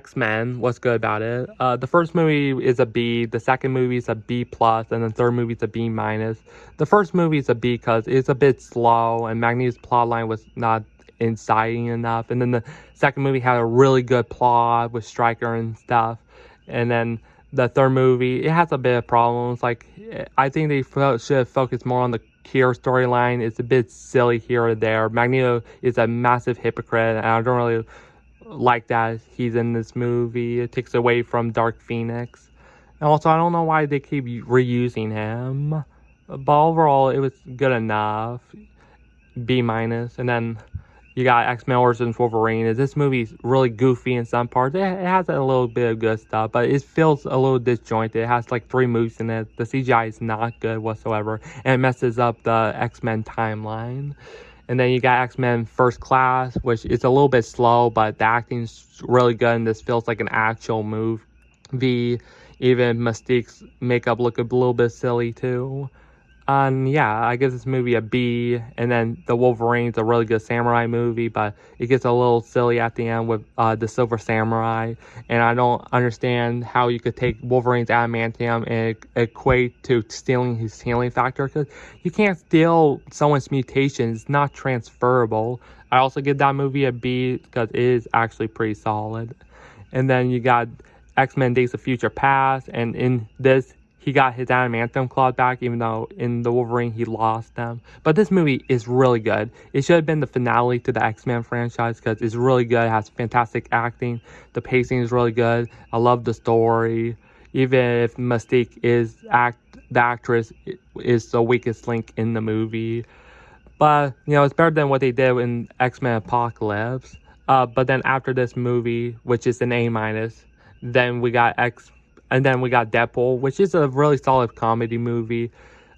X-Men, what's good about it? The first movie is a B, the second movie is a B plus, and the third movie is a B minus. The first movie is a B because it's a bit slow, and Magneto's plotline was not inciting enough. And then the second movie had a really good plot with Stryker and stuff. And then the third movie, it has a bit of problems. Like, I think they should have focused more on the Kira storyline. It's a bit silly here or there. Magneto is a massive hypocrite, and I don't really like that he's in this movie. It takes away from Dark Phoenix. And also, I don't know why they keep reusing him. But overall, it was good enough. B minus. And then you got X-Men Origins Wolverine. This movie's really goofy in some parts. It has a little bit of good stuff, but it feels a little disjointed. It has like 3 movies in it. The CGI is not good whatsoever, and it messes up the X-Men timeline. And then you got X-Men First Class, which is a little bit slow, but the acting's really good, and this feels like an actual movie. Even Mystique's makeup look a little bit silly too. Yeah, I give this movie a B. And then The Wolverine's a really good samurai movie, but it gets a little silly at the end with the Silver Samurai. And I don't understand how you could take Wolverine's adamantium and equate to stealing his healing factor, because you can't steal someone's mutation. It's not transferable. I also give that movie a B because it is actually pretty solid. And then you got X-Men Days of Future Past, and in this, he got his adamantium claws back, even though in the Wolverine he lost them. But this movie is really good. It should have been the finale to the X-Men franchise because it's really good. It has fantastic acting. The pacing is really good. I love the story. Even if Mystique is the actress is the weakest link in the movie. But, it's better than what they did in X-Men Apocalypse. But then after this movie, which is an A minus, then we got Deadpool, which is a really solid comedy movie.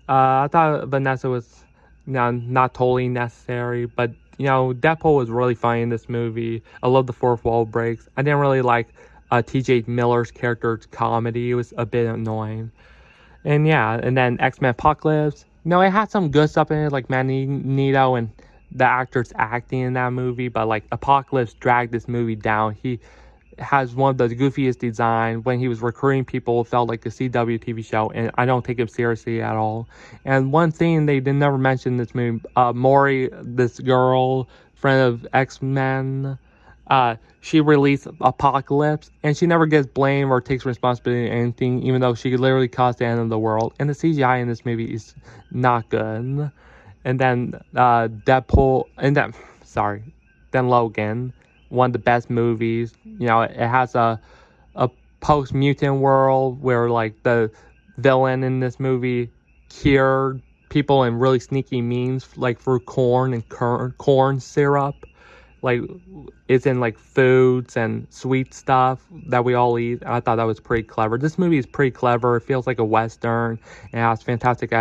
I thought Vanessa was not totally necessary, but Deadpool was really funny in this movie. I love the fourth wall breaks. I didn't really like TJ Miller's character's comedy. It was a bit annoying. And then X-Men Apocalypse. It had some good stuff in it, like Magneto and the actors acting in that movie, but like Apocalypse dragged this movie down. He has one of the goofiest design. When he was recruiting people, it felt like a CW TV show, and I don't take him seriously at all. And one thing they did never mention in this movie, Maury, this girl, friend of X-Men, she released Apocalypse, and she never gets blamed or takes responsibility for anything, even though she could literally cause the end of the world. And the CGI in this movie is not good. And then Deadpool, and then Logan, one of the best movies. It has a post-mutant world where like the villain in this movie cured people in really sneaky means, like through corn and corn syrup. Like, it's in like foods and sweet stuff that we all eat. I thought that was pretty clever. This movie is pretty clever. It feels like a Western. It has fantastic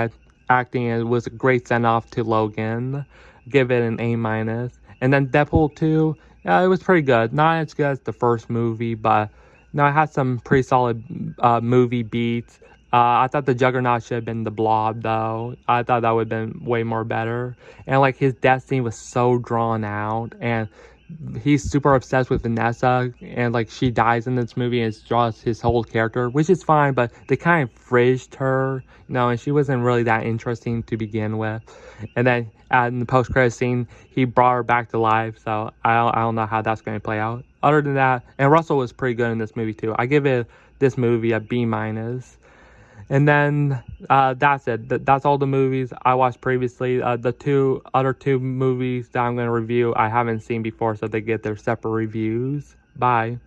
acting. It was a great send-off to Logan. Give it an A minus. And then Deadpool 2, it was pretty good. Not as good as the first movie, but it had some pretty solid movie beats. I thought the Juggernaut should have been the Blob, though. I thought that would have been way more better. And like, his death scene was so drawn out, and he's super obsessed with Vanessa, and like, she dies in this movie, and it draws his whole character, which is fine, but they kind of fridged her, and she wasn't really that interesting to begin with. And then in the post-credit scene, he brought her back to life, so I don't know how that's going to play out. Other than that, and Russell was pretty good in this movie too. I give this movie a B minus. And then that's it. That's all the movies I watched previously. The other two movies that I'm going to review I haven't seen before, so they get their separate reviews. Bye.